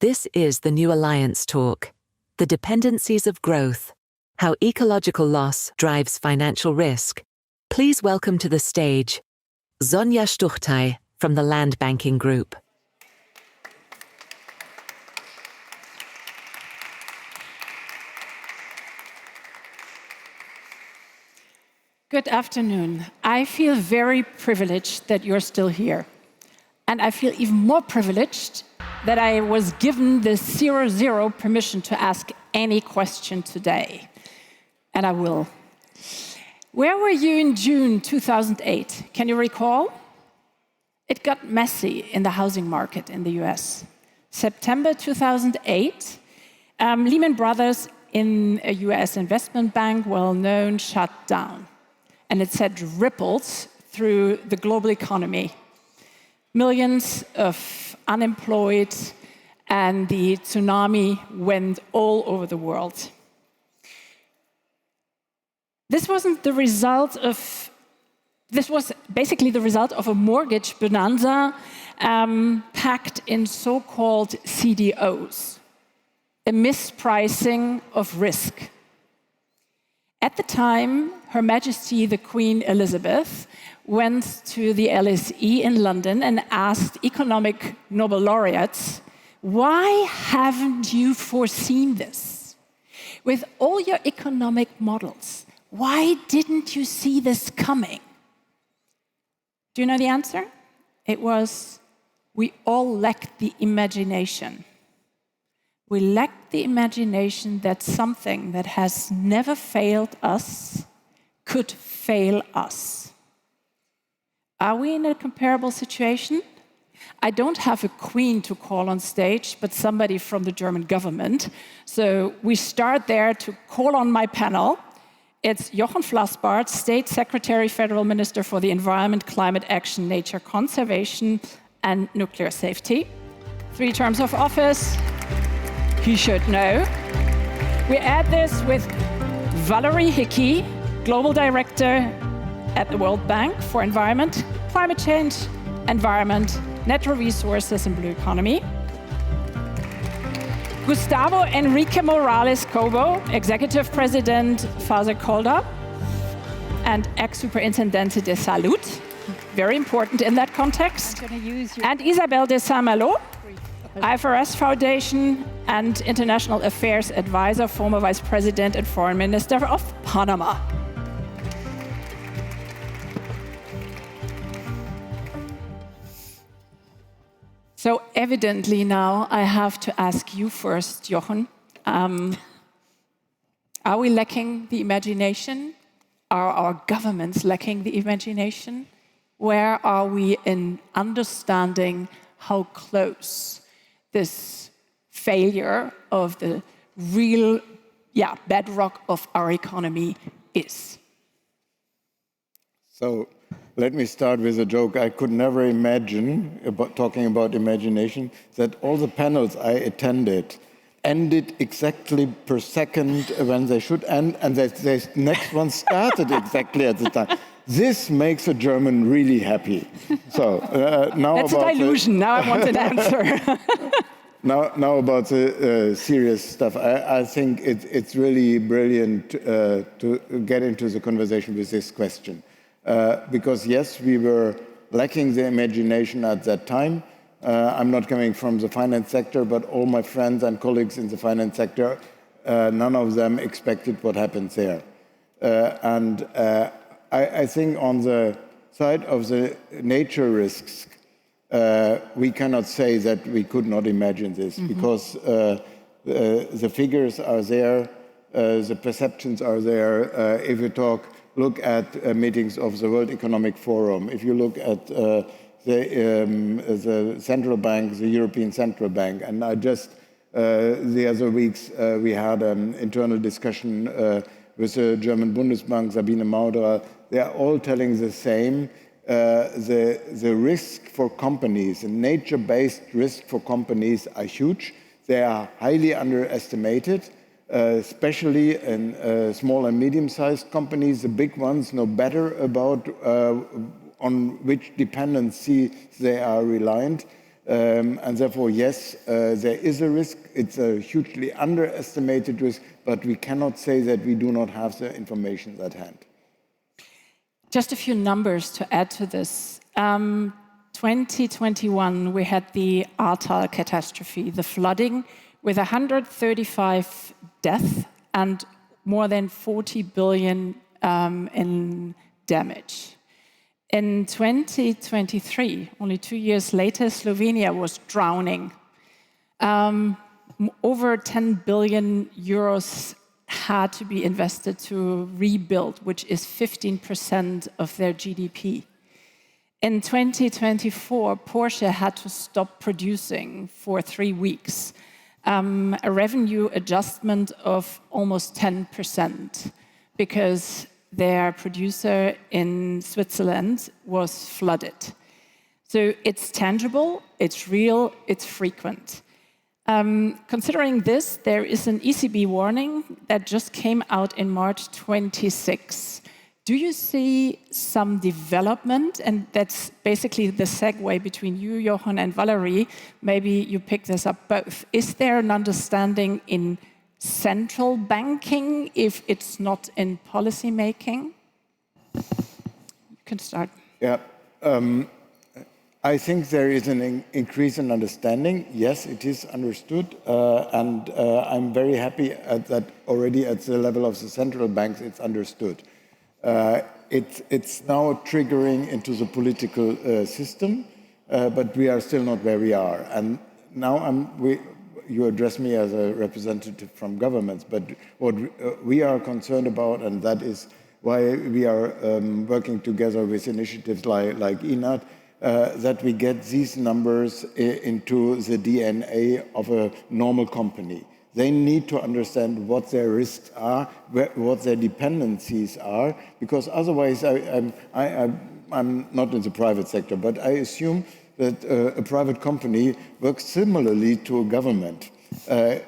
This is the New Alliance Talk, the Dependencies of Growth, how ecological loss drives financial risk. Please welcome to the stage Sonja Stuchtey from the Landbanking Group. Good afternoon. I feel very privileged that you're still here. And I feel even more privileged that I was given the 0-0 permission to ask any question today. And I will. Where were you in June 2008? Can you recall? It got messy in the housing market in the US. September 2008, Lehman Brothers in a US investment bank, well known, shut down. And it sent ripples through the global economy. Millions of unemployed, and the tsunami went all over the world. This was basically the result of a mortgage bonanza packed in so-called CDOs, a mispricing of risk. At the time, Her Majesty the Queen Elizabeth went to the LSE in London and asked economic Nobel laureates, why haven't you foreseen this? With all your economic models, why didn't you see this coming? Do you know the answer? It was, we all lacked the imagination. We lacked the imagination that something that has never failed us could fail us. Are we in a comparable situation? I don't have a queen to call on stage, but somebody from the German government. So we start there to call on my panel. It's Jochen Flasbarth, State Secretary, Federal Minister for the Environment, Climate Action, Nature Conservation, and Nuclear Safety. 3 terms of office. He should know. We add this with Valerie Hickey, Global Director at the World Bank for Environment, Climate Change, Environment, Natural Resources, and Blue Economy. Gustavo Enrique Morales Cobo, Executive President, Fasecolda, and ex-Superintendente de Salud, very important in that context. And Isabel de Malo, IFRS Foundation and International Affairs Advisor, former Vice President and Foreign Minister of Panama. So evidently now I have to ask you first, Jochen, are we lacking the imagination? Are our governments lacking the imagination? Where are we in understanding how close this failure of the real bedrock of our economy is? So let me start with a joke. I could never imagine, talking about imagination, that all the panels I attended ended exactly per second when they should end, and the next one started exactly at the time. This makes a German really happy. So now that's a delusion. Now I want an answer. Now about the serious stuff. I think it's really brilliant to get into the conversation with this question. Because yes, we were lacking the imagination at that time. I'm not coming from the finance sector, but all my friends and colleagues in the finance sector, none of them expected what happens there. I think on the side of the nature risks, we cannot say that we could not imagine this, because the figures are there, the perceptions are there. If you look at meetings of the World Economic Forum, if you look at the central bank, the European Central Bank, and I just, the other weeks, we had an internal discussion with the German Bundesbank, Sabine Mauderer. They are all telling the same. The risk for companies, the nature-based risk for companies are huge. They are highly underestimated, especially in small and medium-sized companies. The big ones know better about on which dependency they are reliant. And therefore, yes, there is a risk. It's a hugely underestimated risk, but we cannot say that we do not have the information at hand. Just a few numbers to add to this. 2021, we had the Ahrtal catastrophe, the flooding, with 135 deaths and more than 40 billion in damage. In 2023, only 2 years later, Slovenia was drowning. Over 10 billion euros had to be invested to rebuild, which is 15% of their GDP. In 2024, Porsche had to stop producing for 3 weeks, a revenue adjustment of almost 10%, because their producer in Switzerland was flooded. So it's tangible, it's real, it's frequent. Considering this, there is an ECB warning that just came out in March 26. Do you see some development? And that's basically the segue between you, Jochen, and Valerie. Maybe you pick this up both. Is there an understanding in central banking if it's not in policy making? You can start. Yeah. I think there is an increase in understanding. Yes, it is understood. And I'm very happy that already at the level of the central banks, it's understood. It's now triggering into the political system, but we are still not where we are. And now you address me as a representative from governments, but what we are concerned about, and that is why we are working together with initiatives like INAT, that we get these numbers into the DNA of a normal company. They need to understand what their risks are, what their dependencies are, because otherwise, I'm not in the private sector, but I assume that a private company works similarly to a government.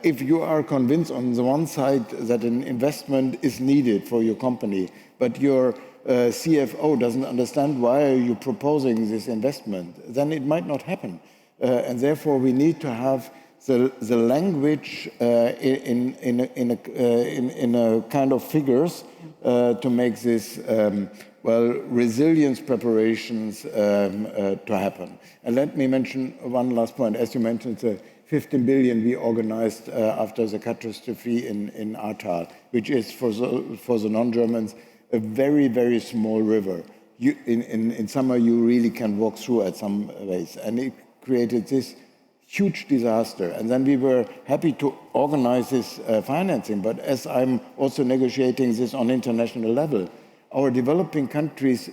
If you are convinced on the one side that an investment is needed for your company, but your CFO doesn't understand why are you proposing this investment, then it might not happen. And therefore, we need to have the language in a kind of figures to make this resilience preparations to happen. And let me mention one last point. As you mentioned, the 15 billion we organized after the catastrophe in Ahrtal, which is for the non-Germans a very, very small river. In summer, you really can walk through at some ways, and it created this huge disaster. And then we were happy to organize this financing. But as I'm also negotiating this on international level, our developing countries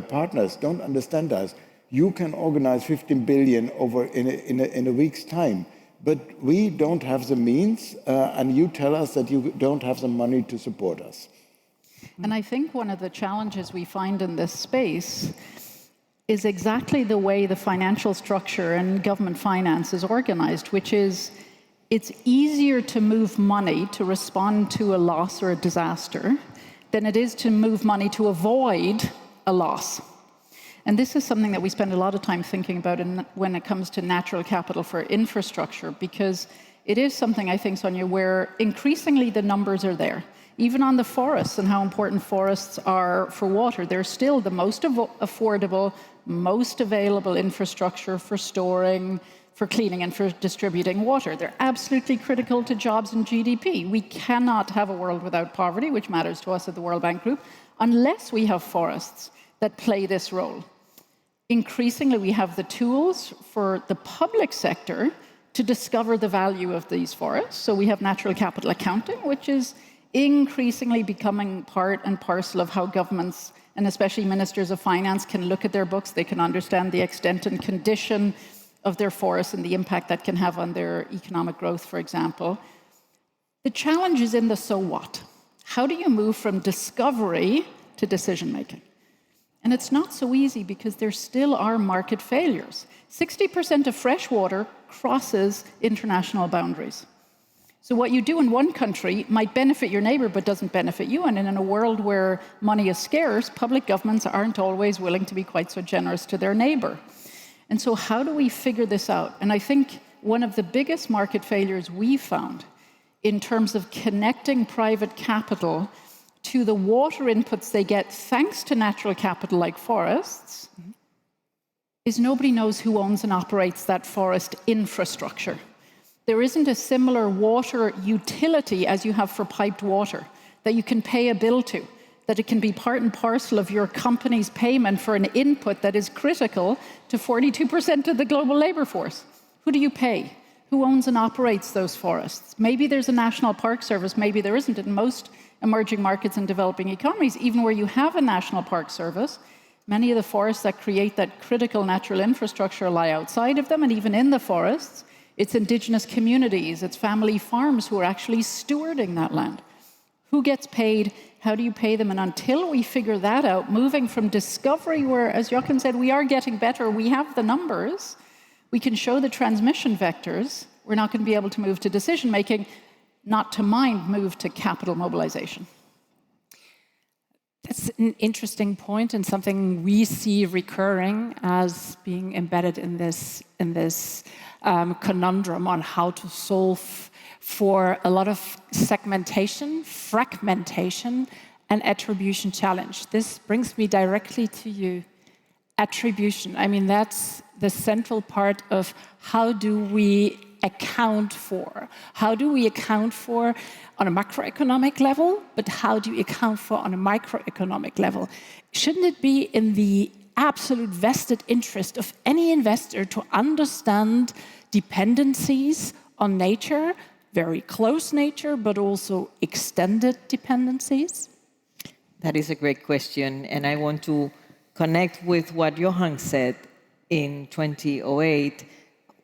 partners don't understand us. You can organize 15 billion over in a week's time, but we don't have the means, and you tell us that you don't have the money to support us. And I think one of the challenges we find in this space is exactly the way the financial structure and government finance is organized, which is it's easier to move money to respond to a loss or a disaster than it is to move money to avoid a loss. And this is something that we spend a lot of time thinking about when it comes to natural capital for infrastructure, because it is something, I think, Sonja, where increasingly the numbers are there. Even on the forests and how important forests are for water, they're still the most affordable, most available infrastructure for storing, for cleaning, and for distributing water. They're absolutely critical to jobs and GDP. We cannot have a world without poverty, which matters to us at the World Bank Group, unless we have forests that play this role. Increasingly, we have the tools for the public sector to discover the value of these forests. So we have natural capital accounting, which is increasingly becoming part and parcel of how governments, and especially ministers of finance, can look at their books. They can understand the extent and condition of their forests and the impact that can have on their economic growth, for example. The challenge is in the so what. How do you move from discovery to decision-making? And it's not so easy because there still are market failures. 60% of fresh water crosses international boundaries. So what you do in one country might benefit your neighbor but doesn't benefit you. And in a world where money is scarce, public governments aren't always willing to be quite so generous to their neighbor. And so how do we figure this out? And I think one of the biggest market failures we found in terms of connecting private capital to the water inputs they get thanks to natural capital like forests is nobody knows who owns and operates that forest infrastructure. There isn't a similar water utility as you have for piped water that you can pay a bill to, that it can be part and parcel of your company's payment for an input that is critical to 42% of the global labor force. Who do you pay? Who owns and operates those forests? Maybe there's a national park service, maybe there isn't. In most emerging markets and developing economies, even where you have a national park service, many of the forests that create that critical natural infrastructure lie outside of them, and even in the forests, it's indigenous communities, it's family farms who are actually stewarding that land. Who gets paid? How do you pay them? And until we figure that out, moving from discovery, where, as Jochen said, we are getting better, we have the numbers, we can show the transmission vectors, we're not going to be able to move to decision-making, not to mind move to capital mobilization. That's an interesting point and something we see recurring as being embedded in this conundrum on how to solve for a lot of segmentation, fragmentation, and attribution challenge. This brings me directly to you. Attribution, I mean, that's the central part of how do we account for? How do we account for on a macroeconomic level, but how do you account for on a microeconomic level? Shouldn't it be in the absolute vested interest of any investor to understand dependencies on nature, very close nature, but also extended dependencies? That is a great question, and I want to connect with what Jochen said in 2008.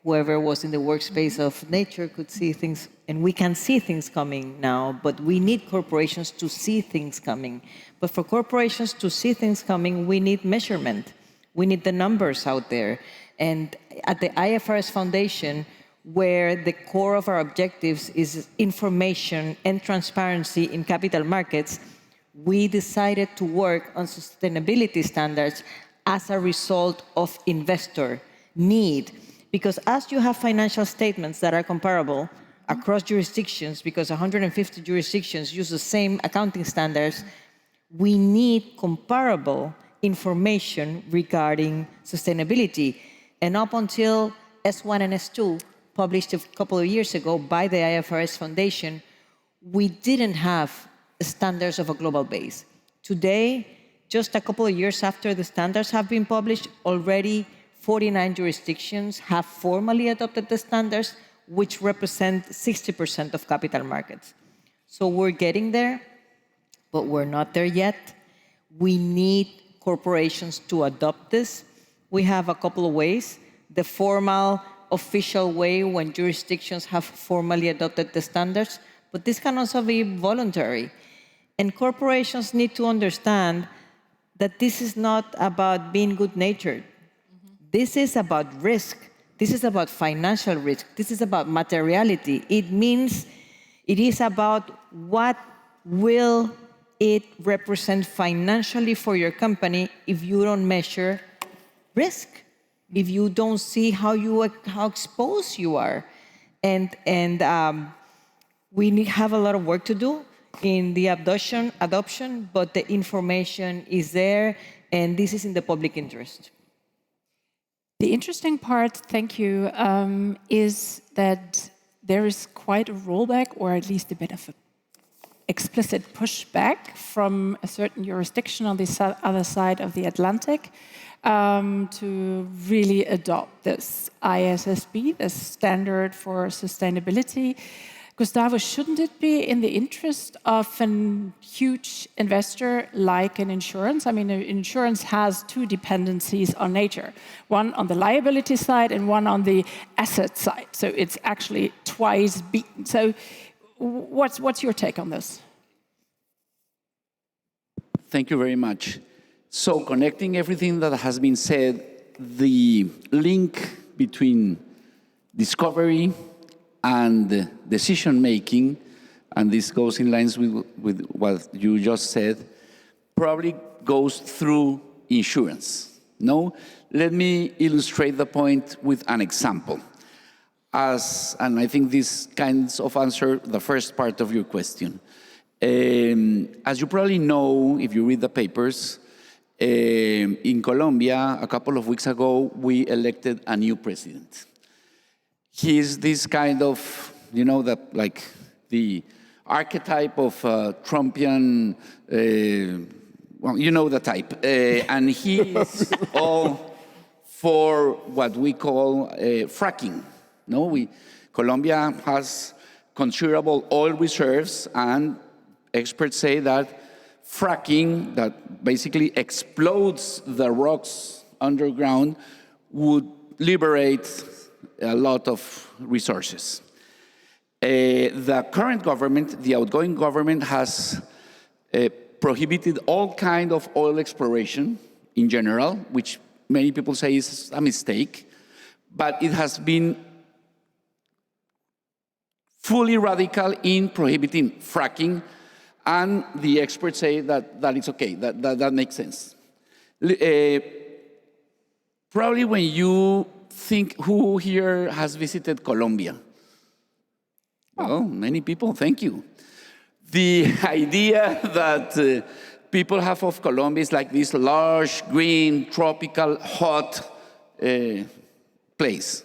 Whoever was in the workspace of nature could see things, and we can see things coming now, but we need corporations to see things coming. But for corporations to see things coming, we need measurement. We need the numbers out there. And at the IFRS Foundation, where the core of our objectives is information and transparency in capital markets, we decided to work on sustainability standards as a result of investor need. Because as you have financial statements that are comparable across jurisdictions, because 150 jurisdictions use the same accounting standards, we need comparable information regarding sustainability. And up until S1 and S2, published a couple of years ago by the IFRS Foundation, we didn't have standards of a global base. Today, just a couple of years after the standards have been published, already 49 jurisdictions have formally adopted the standards, which represent 60% of capital markets. So we're getting there, but we're not there yet. We need corporations to adopt this. We have a couple of ways. The formal, official way when jurisdictions have formally adopted the standards, but this can also be voluntary. And corporations need to understand that this is not about being good-natured. This is about risk. This is about financial risk. This is about materiality. It means it is about what will it represent financially for your company if you don't measure risk, if you don't see how exposed you are. And we have a lot of work to do in the adoption, but the information is there, and this is in the public interest. The interesting part, thank you, is that there is quite a rollback, or at least a bit of an explicit pushback from a certain jurisdiction on the other side of the Atlantic to really adopt this ISSB, this standard for sustainability. Gustavo, shouldn't it be in the interest of a huge investor like an insurance? I mean, insurance has two dependencies on nature, one on the liability side and one on the asset side. So it's actually twice beaten. So what's your take on this? Thank you very much. So connecting everything that has been said, the link between discovery and decision-making, and this goes in lines with what you just said, probably goes through insurance. No, let me illustrate the point with an example. And I think this kind of answer the first part of your question. As you probably know, if you read the papers, in Colombia, a couple of weeks ago, we elected a new president. He is this kind of, like the archetype of Trumpian, well, you know the type. And he is all for what we call fracking. No, Colombia has considerable oil reserves, and experts say that fracking, that basically explodes the rocks underground, would liberate a lot of resources. The current government, the outgoing government, has prohibited all kind of oil exploration in general, which many people say is a mistake, but it has been fully radical in prohibiting fracking, and the experts say that it's okay, that makes sense. Probably when you think, who here has visited Colombia? Well, many people, thank you. The idea that people have of Colombia is like this large, green, tropical, hot place,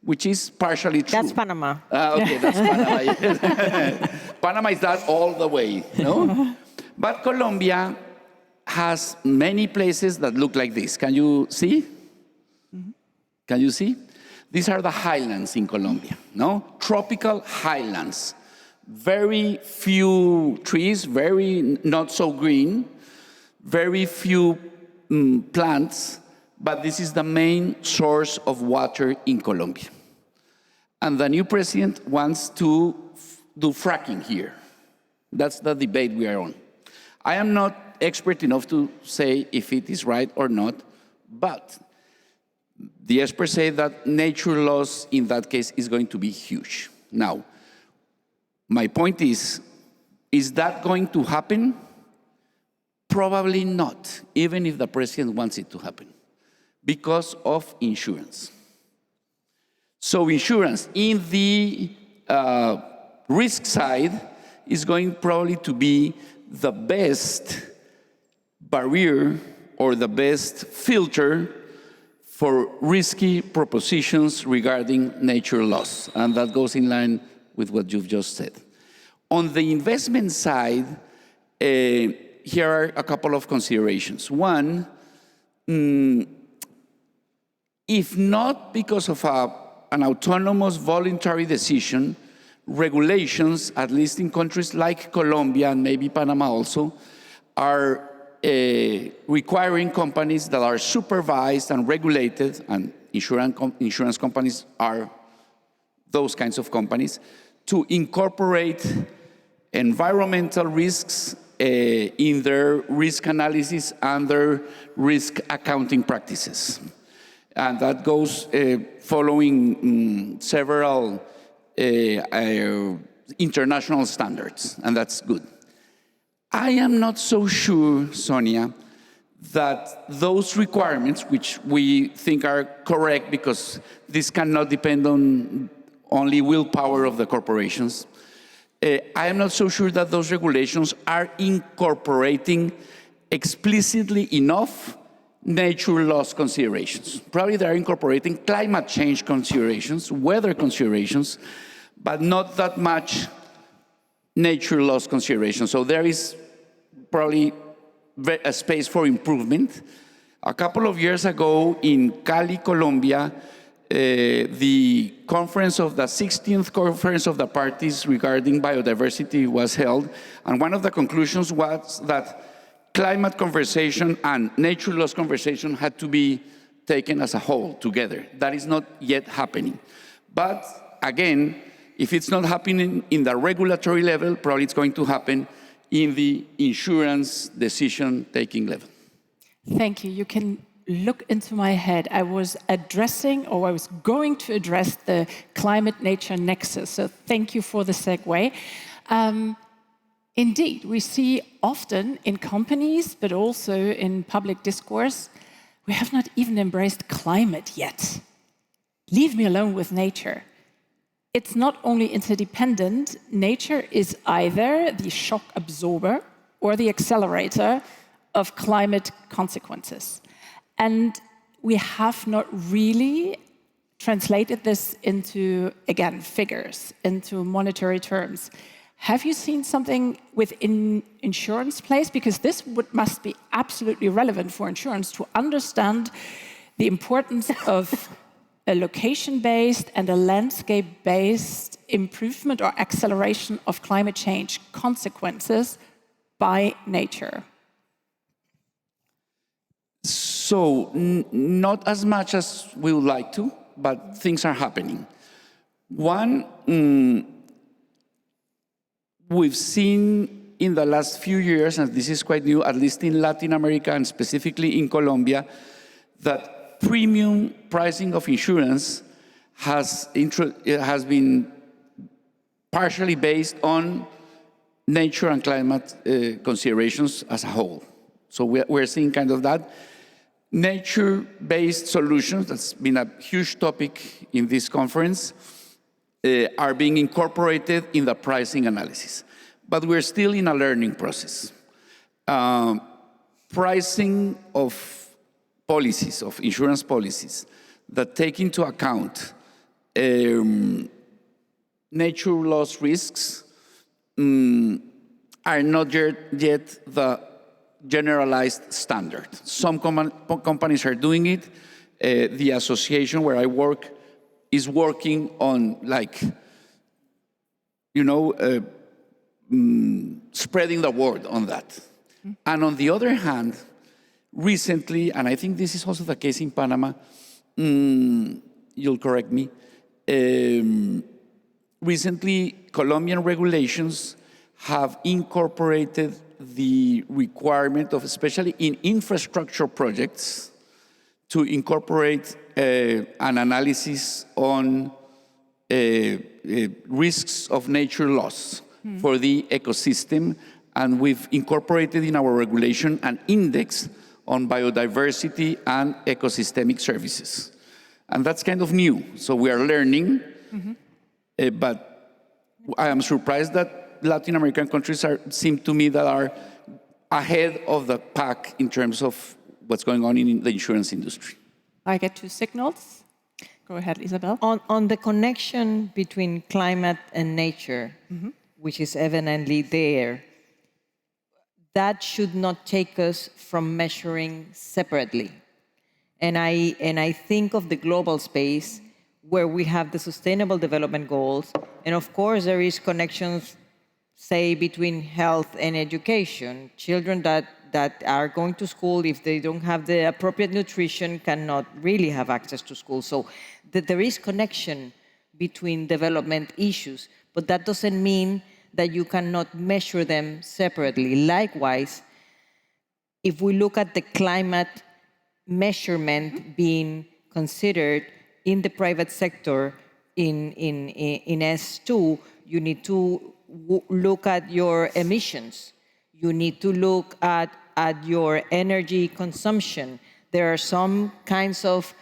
which is partially true. That's Panama. Okay, that's Panama. Yes. Panama is that all the way, no? But Colombia has many places that look like this. Can you see? Mm-hmm. Can you see? These are the highlands in Colombia, no? Tropical highlands. Very few trees, very not so green, very few plants, but this is the main source of water in Colombia. And the new president wants to do fracking here. That's the debate we are on. I am not expert enough to say if it is right or not, but the experts say that nature loss in that case is going to be huge. Now, my point is that going to happen? Probably not, even if the president wants it to happen, because of insurance. So insurance in the risk side is going probably to be the best barrier or the best filter for risky propositions regarding nature loss. And that goes in line with what you've just said. On the investment side, here are a couple of considerations. One, if not because of an autonomous voluntary decision, regulations, at least in countries like Colombia and maybe Panama also, are requiring companies that are supervised and regulated, and insurance companies are those kinds of companies, to incorporate environmental risks in their risk analysis and their risk accounting practices. And that goes following several international standards, and that's good. I am not so sure, Sonja, that those requirements, which we think are correct because this cannot depend on only willpower of the corporations, I am not so sure that those regulations are incorporating explicitly enough nature loss considerations. Probably they are incorporating climate change considerations, weather considerations, but not that much nature loss considerations. So there is probably a space for improvement. A couple of years ago in Cali, Colombia, the conference of the 16th Conference of the Parties regarding biodiversity was held, and one of the conclusions was that climate conversation and nature loss conversation had to be taken as a whole, together. That is not yet happening. But again, if it's not happening in the regulatory level, probably it's going to happen in the insurance decision-taking level. Thank you. You can look into my head. I was addressing, or I was going to address, the climate-nature nexus. So thank you for the segue. Indeed, we see often in companies, but also in public discourse, we have not even embraced climate yet. Leave me alone with nature. It's not only interdependent, nature is either the shock absorber or the accelerator of climate consequences. And we have not really translated this into, again, figures, into monetary terms. Have you seen something within insurance place? Because this must be absolutely relevant for insurance to understand the importance of a location-based and a landscape-based improvement or acceleration of climate change consequences by nature. So, not as much as we would like to, but things are happening. One, we've seen in the last few years, and this is quite new, at least in Latin America and specifically in Colombia, that premium pricing of insurance has been partially based on nature and climate considerations as a whole. So we're seeing kind of that. Nature-based solutions, that's been a huge topic in this conference, are being incorporated in the pricing analysis. But we're still in a learning process. Pricing of policies, of insurance policies, that take into account nature loss risks are not yet the generalized standard. Some companies are doing it. The association where I work is working on, like, spreading the word on that. Mm-hmm. And on the other hand, recently, and I think this is also the case in Panama, you'll correct me, recently Colombian regulations have incorporated the requirement of, especially in infrastructure projects, to incorporate an analysis on risks of nature loss for the ecosystem. And we've incorporated in our regulation an index on biodiversity and ecosystemic services. And that's kind of new. So we are learning, but I am surprised that Latin American countries seem to me that are ahead of the pack in terms of what's going on in the insurance industry. I get two signals. Go ahead, Isabel. On the connection between climate and nature, which is evidently there, that should not take us from measuring separately. And I think of the global space where we have the Sustainable Development Goals, and of course there is connections, say, between health and education. Children that are going to school, if they don't have the appropriate nutrition, cannot really have access to school. So there is connection between development issues, but that doesn't mean that you cannot measure them separately. Likewise, if we look at the climate measurement being considered in the private sector in S2, you need to look at your emissions. You need to look at your energy consumption. There are some kinds of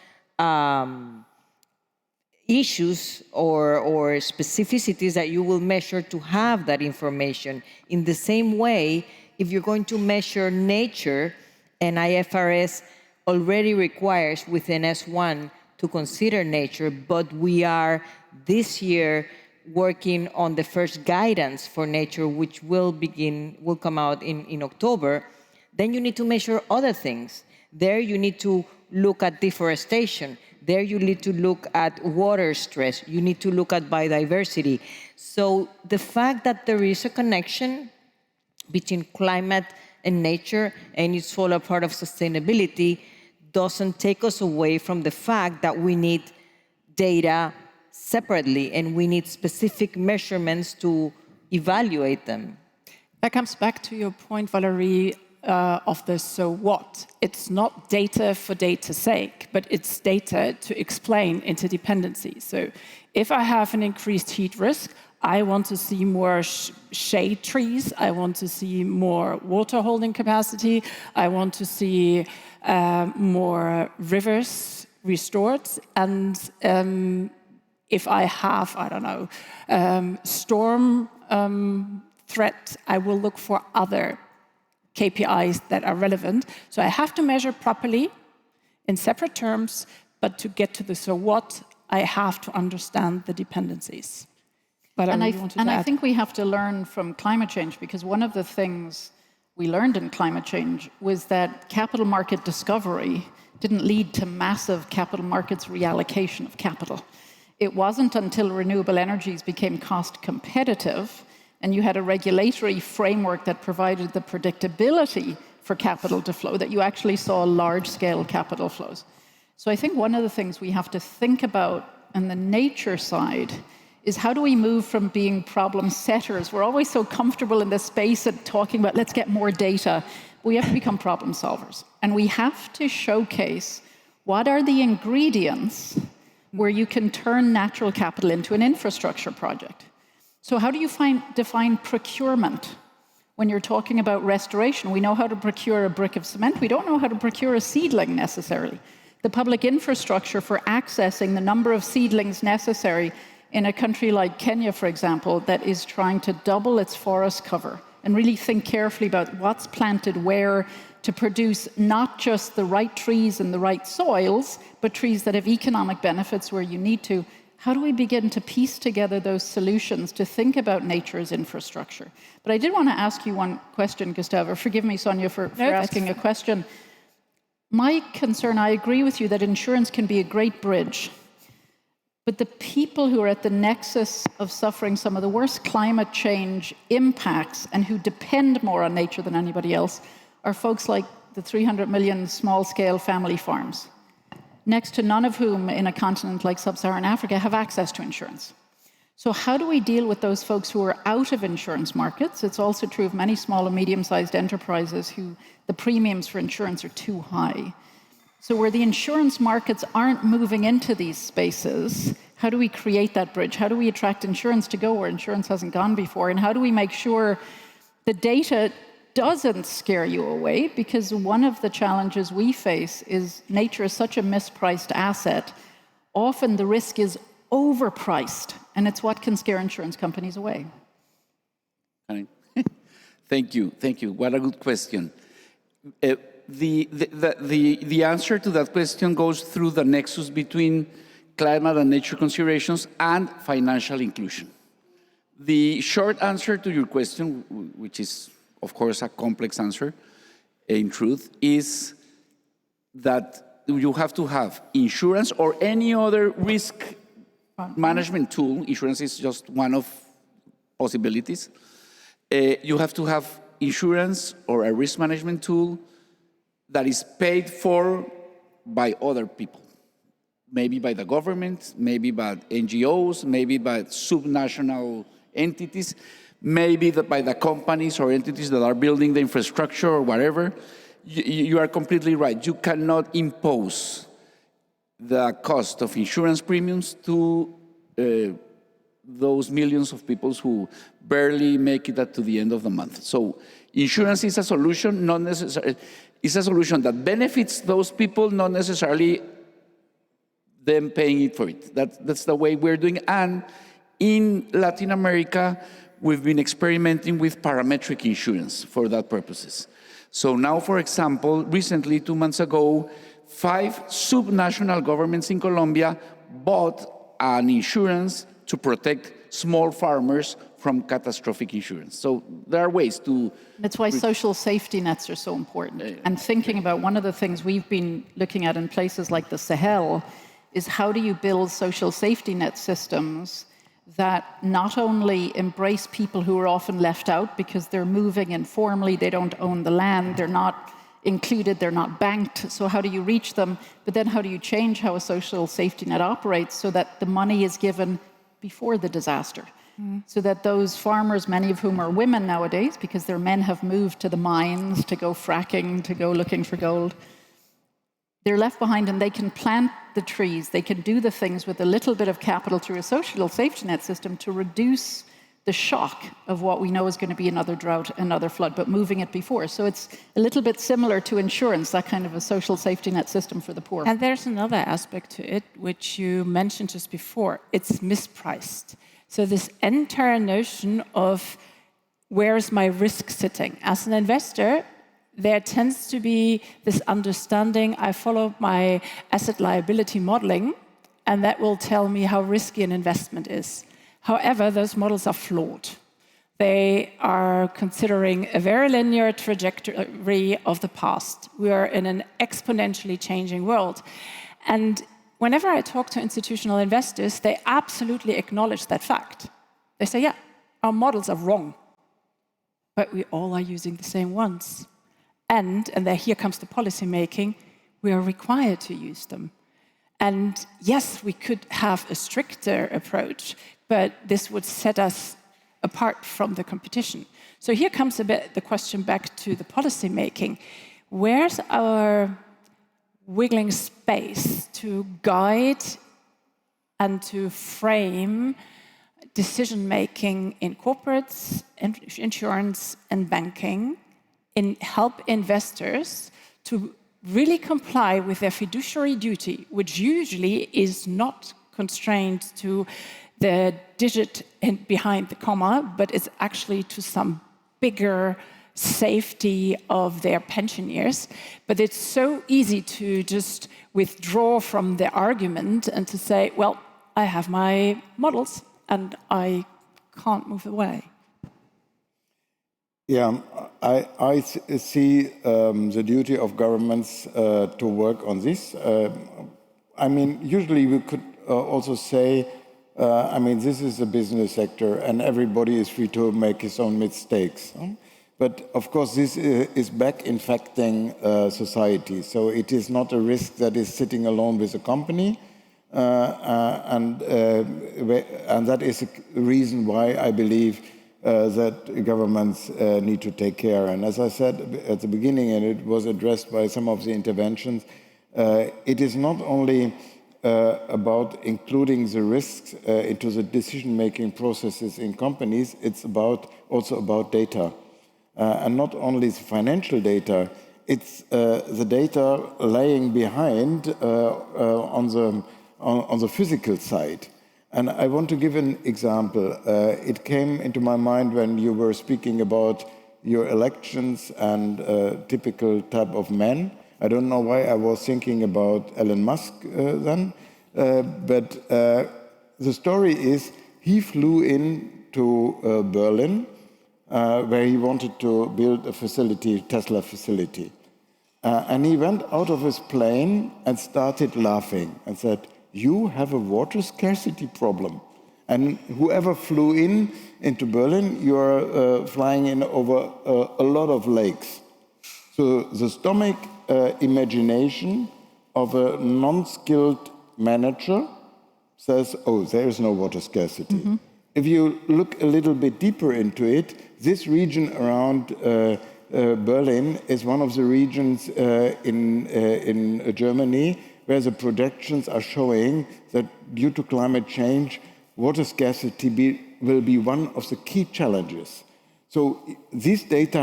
issues or specificities that you will measure to have that information. In the same way, if you're going to measure nature, and IFRS already requires within S1 to consider nature, but we are this year working on the first guidance for nature, which will come out in October, then you need to measure other things. There you need to look at deforestation. There you need to look at water stress. You need to look at biodiversity. So the fact that there is a connection between climate and nature, and it's all a part of sustainability, doesn't take us away from the fact that we need data separately, and we need specific measurements to evaluate them. That comes back to your point, Valerie, of the so what. It's not data for data's sake, but it's data to explain interdependencies. So if I have an increased heat risk, I want to see more shade trees. I want to see more water holding capacity. I want to see more rivers restored. And if I have, I don't know, storm threat, I will look for other KPIs that are relevant. So I have to measure properly in separate terms, but to get to the so what, I have to understand the dependencies. But I think we have to learn from climate change, because one of the things we learned in climate change was that capital market discovery didn't lead to massive capital markets reallocation of capital. It wasn't until renewable energies became cost competitive and you had a regulatory framework that provided the predictability for capital to flow that you actually saw large-scale capital flows. So I think one of the things we have to think about on the nature side is how do we move from being problem setters? We're always so comfortable in this space of talking about let's get more data. We have to become problem solvers. And we have to showcase what are the ingredients where you can turn natural capital into an infrastructure project. So how do you define procurement? When you're talking about restoration, we know how to procure a brick of cement. We don't know how to procure a seedling necessarily. The public infrastructure for accessing the number of seedlings necessary in a country like Kenya, for example, that is trying to double its forest cover and really think carefully about what's planted where to produce not just the right trees in the right soils, but trees that have economic benefits where you need to. How do we begin to piece together those solutions to think about nature as infrastructure? But I did want to ask you one question, Gustavo. Forgive me, Sonja, for asking a question. My concern, I agree with you that insurance can be a great bridge. But the people who are at the nexus of suffering some of the worst climate change impacts and who depend more on nature than anybody else are folks like the 300 million small-scale family farms, next to none of whom in a continent like sub-Saharan Africa have access to insurance. So how do we deal with those folks who are out of insurance markets? It's also true of many small and medium-sized enterprises who the premiums for insurance are too high. So where the insurance markets aren't moving into these spaces, how do we create that bridge? How do we attract insurance to go where insurance hasn't gone before? And how do we make sure the data doesn't scare you away? Because one of the challenges we face is nature is such a mispriced asset. Often the risk is overpriced, and it's what can scare insurance companies away. Thank you. What a good question. The answer to that question goes through the nexus between climate and nature considerations and financial inclusion. The short answer to your question, which is, of course, a complex answer, in truth, is that you have to have insurance or any other risk management tool. Insurance is just one of possibilities. You have to have insurance or a risk management tool that is paid for by other people, maybe by the government, maybe by NGOs, maybe by subnational entities, maybe by the companies or entities that are building the infrastructure or whatever. You are completely right. You cannot impose the cost of insurance premiums to those millions of people who barely make it to the end of the month. So insurance is a solution, not necessarily. It's a solution that benefits those people, not necessarily them paying it for it. That's the way we're doing. And in Latin America, we've been experimenting with parametric insurance for that purposes. So now, for example, recently, 2 months ago, 5 subnational governments in Colombia bought an insurance to protect small farmers from catastrophic insurance. So there are ways to... That's why social safety nets are so important. And thinking about one of the things we've been looking at in places like the Sahel is how do you build social safety net systems that not only embrace people who are often left out because they're moving informally, they don't own the land, they're not included, they're not banked, so how do you reach them? But then how do you change how a social safety net operates so that the money is given before the disaster? So that those farmers, many of whom are women nowadays, because their men have moved to the mines to go fracking, to go looking for gold, they're left behind and they can plant the trees, they can do the things with a little bit of capital through a social safety net system to reduce the shock of what we know is going to be another drought, another flood, but moving it before. So it's a little bit similar to insurance, that kind of a social safety net system for the poor. And there's another aspect to it, which you mentioned just before. It's mispriced. So this entire notion of where is my risk sitting? As an investor, there tends to be this understanding, I follow my asset liability modeling, and that will tell me how risky an investment is. However, those models are flawed. They are considering a very linear trajectory of the past. We are in an exponentially changing world. And whenever I talk to institutional investors, they absolutely acknowledge that fact. They say, yeah, our models are wrong, but we all are using the same ones. And there, here comes the policy making, we are required to use them. And yes, we could have a stricter approach, but this would set us apart from the competition. So here comes a bit the question back to the policy making. Where's our wiggling space to guide and to frame decision making in corporates, insurance, and banking, in help investors to really comply with their fiduciary duty, which usually is not constrained to the digit behind the comma, but it's actually to some bigger safety of their pensioners. But it's so easy to just withdraw from the argument and to say, well, I have my models and I can't move away. Yeah, I see the duty of governments to work on this. I mean, usually we could also say, I mean, this is a business sector and everybody is free to make his own mistakes. But of course, this is back infecting society. So it is not a risk that is sitting alone with a company. And that is a reason why I believe that governments need to take care. And as I said at the beginning, and it was addressed by some of the interventions, it is not only about including the risks into the decision-making processes in companies, it's also about data. And not only the financial data, it's the data laying behind on the physical side. And I want to give an example. It came into my mind when you were speaking about your elections and typical type of men. I don't know why I was thinking about Elon Musk then, but the story is he flew into Berlin where he wanted to build a facility, Tesla facility. And he went out of his plane and started laughing and said, "You have a water scarcity problem." And whoever flew into Berlin, you're flying in over a lot of lakes. So the stomach imagination of a non-skilled manager says, oh, there is no water scarcity. Mm-hmm. If you look a little bit deeper into it, this region around Berlin is one of the regions in Germany where the projections are showing that due to climate change, water scarcity will be one of the key challenges. So these data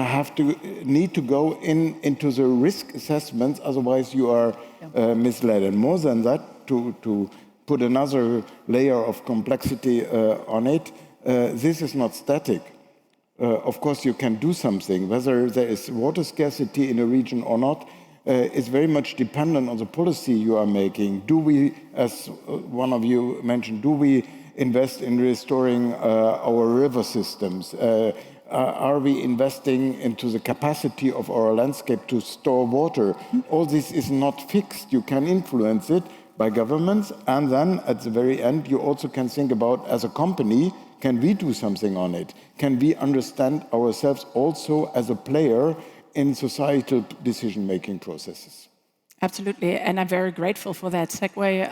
need to go into the risk assessments, otherwise you are misled. And more than that, to put another layer of complexity on it, this is not static. Of course, you can do something. Whether there is water scarcity in a region or not is very much dependent on the policy you are making. Do we, as one of you mentioned, do we invest in restoring our river systems? Are we investing into the capacity of our landscape to store water? All this is not fixed. You can influence it by governments, and then at the very end, you also can think about, as a company, can we do something on it? Can we understand ourselves also as a player in societal decision-making processes? Absolutely, and I'm very grateful for that segue.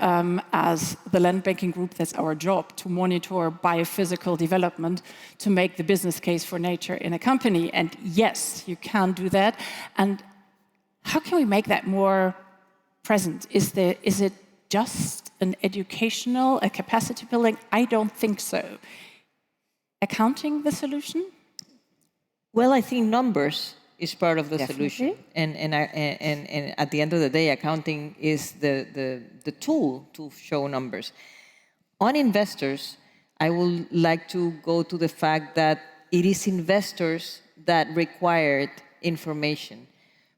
As the Landbanking Group, that's our job, to monitor biophysical development, to make the business case for nature in a company. And yes, you can do that. And how can we make that more present? Is it just an educational, a capacity building? I don't think so. accounting the solution? Well, I think numbers is part of the Definitely. solution, and at the end of the day, accounting is the tool to show numbers. On investors, I would like to go to the fact that it is investors that required information,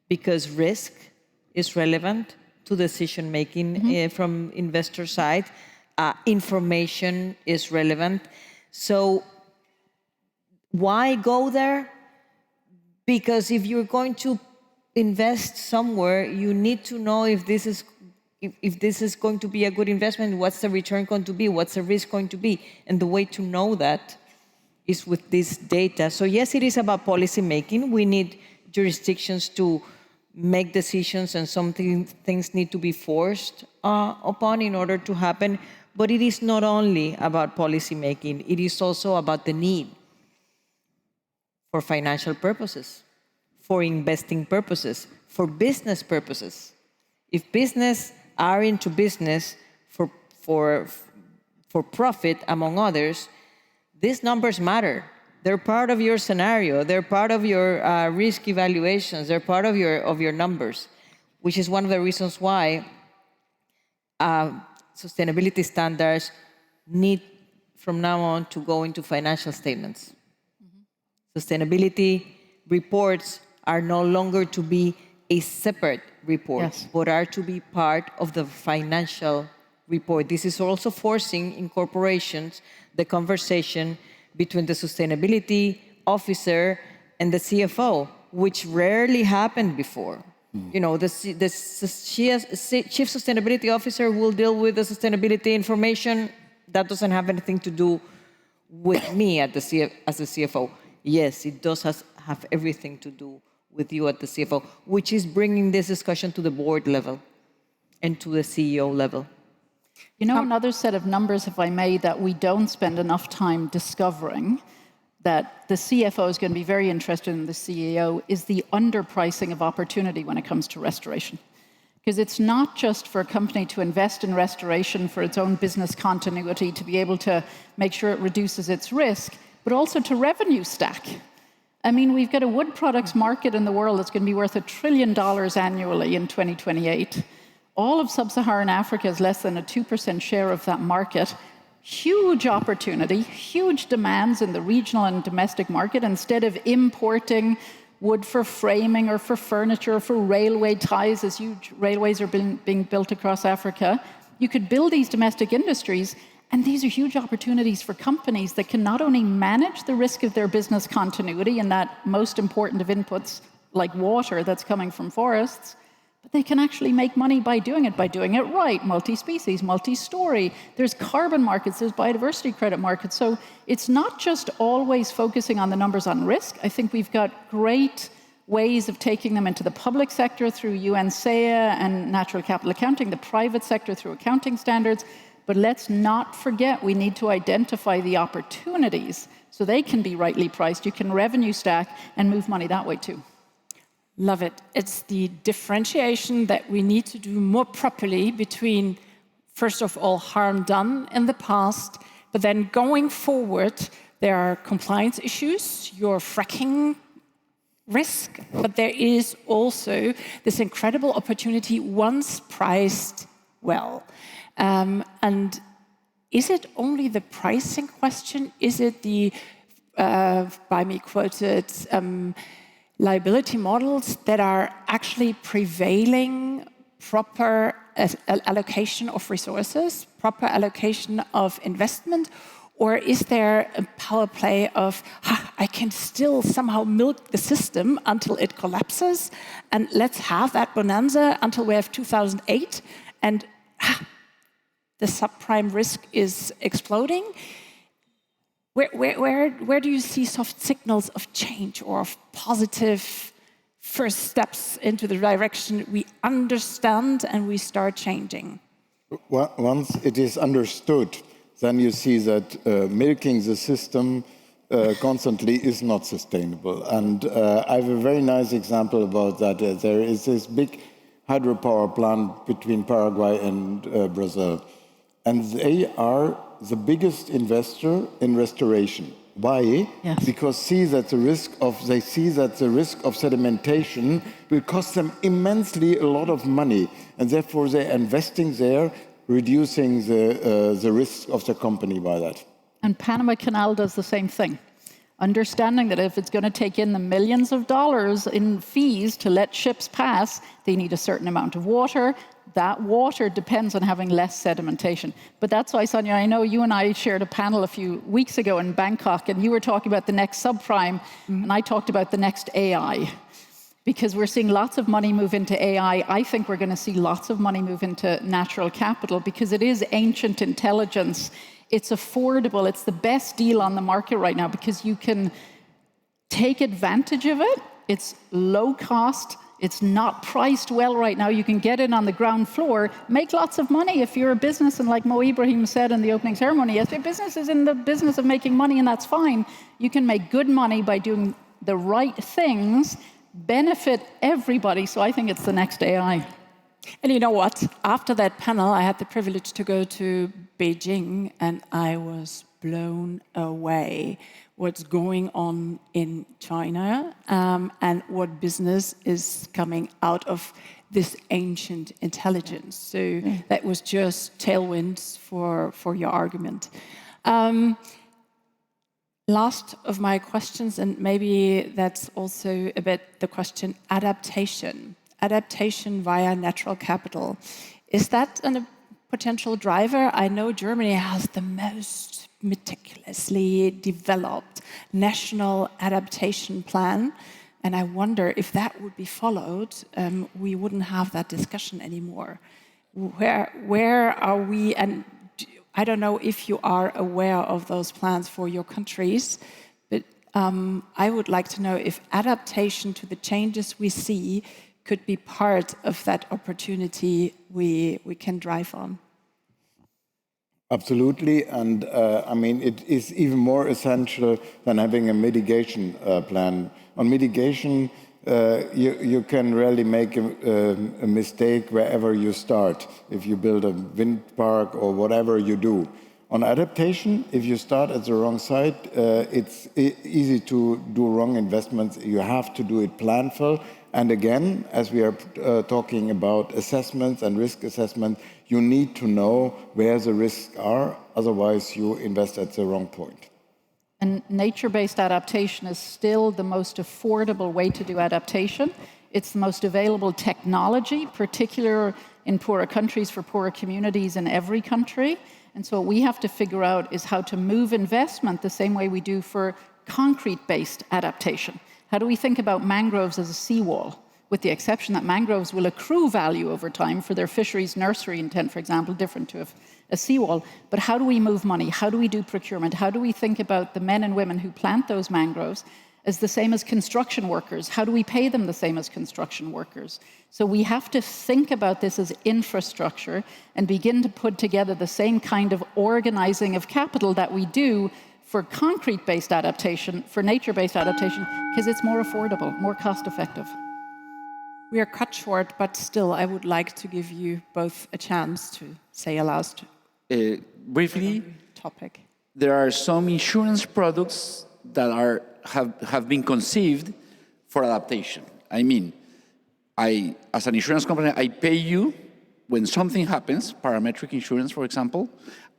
because risk is relevant to decision making from investor side. Information is relevant. So why go there? Because if you're going to invest somewhere, you need to know if this is going to be a good investment, what's the return going to be, what's the risk going to be. And the way to know that is with this data. So yes, it is about policy making. We need jurisdictions to make decisions, and some things need to be forced upon in order to happen. But it is not only about policy making, it is also about the need for financial purposes, for investing purposes, for business purposes. If business are into business for profit, among others, these numbers matter. They're part of your scenario. They're part of your risk evaluations. They're part of your numbers, which is one of the reasons why sustainability standards need, from now on, to go into financial statements. Sustainability reports are no longer to be a separate report, Yes. but are to be part of the financial report. This is also forcing in corporations the conversation between the sustainability officer and the CFO, which rarely happened before. You know, the chief sustainability officer will deal with the sustainability information. That doesn't have anything to do with me as the CFO. Yes, it does have everything to do with you at the CFO, which is bringing this discussion to the board level and to the CEO level. You know, another set of numbers, if I may, that we don't spend enough time discovering, that the CFO is going to be very interested in the CEO, is the underpricing of opportunity when it comes to restoration. Because it's not just for a company to invest in restoration for its own business continuity, to be able to make sure it reduces its risk, but also to revenue stack. I mean, we've got a wood products market in the world that's going to be worth $1 trillion annually in 2028. All of sub-Saharan Africa is less than a 2% share of that market. Huge opportunity, huge demands in the regional and domestic market. Instead of importing wood for framing or for furniture or for railway ties, as huge railways are being built across Africa, you could build these domestic industries. And these are huge opportunities for companies that can not only manage the risk of their business continuity and that most important of inputs like water that's coming from forests, but they can actually make money by doing it right, multi-species, multi-story. There's carbon markets, there's biodiversity credit markets. So it's not just always focusing on the numbers on risk. I think we've got great ways of taking them into the public sector through UNSEA and natural capital accounting, the private sector through accounting standards. But let's not forget, we need to identify the opportunities so they can be rightly priced. You can revenue stack and move money that way too. Love it. It's the differentiation that we need to do more properly between, first of all, harm done in the past, but then going forward, there are compliance issues, your fracking risk, but there is also this incredible opportunity once priced well. And is it only the pricing question? Is it the, by me quoted, liability models that are actually prevailing proper allocation of resources, proper allocation of investment? Or is there a power play of, I can still somehow milk the system until it collapses, and let's have that bonanza until we have 2008, and the subprime risk is exploding? Where do you see soft signals of change or of positive first steps into the direction we understand and we start changing? Once it is understood, then you see that milking the system constantly is not sustainable. And I have a very nice example about that. There is this big hydropower plant between Paraguay and Brazil. And they are the biggest investor in restoration. Why? Yes. Because they see that the risk of sedimentation will cost them immensely a lot of money, and therefore they're investing there, reducing the risk of the company by that. And Panama Canal does the same thing. Understanding that if it's going to take in the millions of dollars in fees to let ships pass, they need a certain amount of water. That water depends on having less sedimentation. But that's why, Sonja, I know you and I shared a panel a few weeks ago in Bangkok, and you were talking about the next subprime, and I talked about the next AI. Because we're seeing lots of money move into AI. I think we're going to see lots of money move into natural capital, because it is ancient intelligence. It's affordable. It's the best deal on the market right now because you can take advantage of it. It's low cost. It's not priced well right now. You can get in on the ground floor, make lots of money if you're a business. And like Mo Ibrahim said in the opening ceremony, if your business is in the business of making money, and that's fine, you can make good money by doing the right things, benefit everybody. So I think it's the next AI. And you know what? After that panel, I had the privilege to go to Beijing, and I was blown away what's going on in China and what business is coming out of this ancient intelligence. So that was just tailwinds for your argument. Last of my questions, and maybe that's also a bit the question, adaptation. Adaptation via natural capital. Is that a potential driver? I know Germany has the most meticulously developed national adaptation plan, and I wonder if that would be followed, we wouldn't have that discussion anymore. Where are we? And I don't know if you are aware of those plans for your countries, but I would like to know if adaptation to the changes we see could be part of that opportunity we can drive on. Absolutely, and I mean, it is even more essential than having a mitigation plan. On mitigation, you can really make a mistake wherever you start, if you build a wind park or whatever you do. On adaptation, if you start at the wrong side, it's easy to do wrong investments. You have to do it planful. And again, as we are talking about assessments and risk assessment, you need to know where the risks are, otherwise you invest at the wrong point. And nature-based adaptation is still the most affordable way to do adaptation. It's the most available technology, particularly in poorer countries for poorer communities in every country. And so what we have to figure out is how to move investment the same way we do for concrete-based adaptation. How do we think about mangroves as a seawall, with the exception that mangroves will accrue value over time for their fisheries nursery intent, for example, different to a seawall. But how do we move money? How do we do procurement? How do we think about the men and women who plant those mangroves as the same as construction workers? How do we pay them the same as construction workers? So we have to think about this as infrastructure and begin to put together the same kind of organizing of capital that we do for concrete-based adaptation, for nature-based adaptation, because it's more affordable, more cost-effective. We are cut short, but still, I would like to give you both a chance to say a last briefly topic. There are some insurance products that have been conceived for adaptation. I mean, as an insurance company, I pay you when something happens, parametric insurance, for example,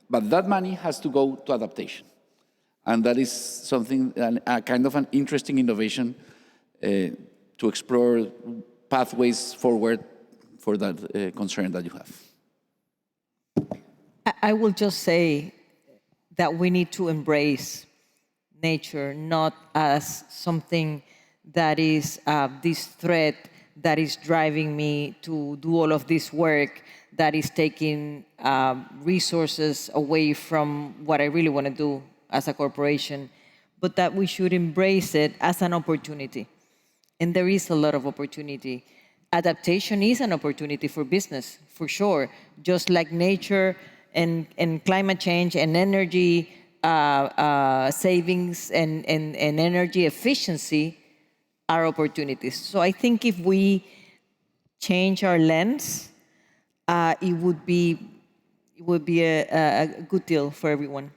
but that money has to go to adaptation. And that is something, a kind of an interesting innovation to explore pathways forward for that concern that you have. I will just say that we need to embrace nature not as something that is this threat that is driving me to do all of this work, that is taking resources away from what I really want to do as a corporation, but that we should embrace it as an opportunity. And there is a lot of opportunity. Adaptation is an opportunity for business, for sure. Just like nature and climate change and energy savings and energy efficiency are opportunities. So I think if we change our lens, it would be a good deal for everyone.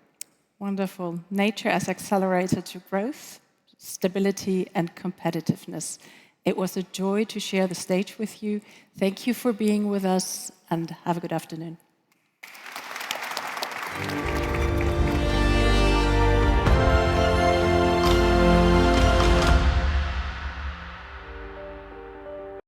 Wonderful. Nature as accelerator to growth, stability, and competitiveness. It was a joy to share the stage with you. Thank you for being with us, and have a good afternoon.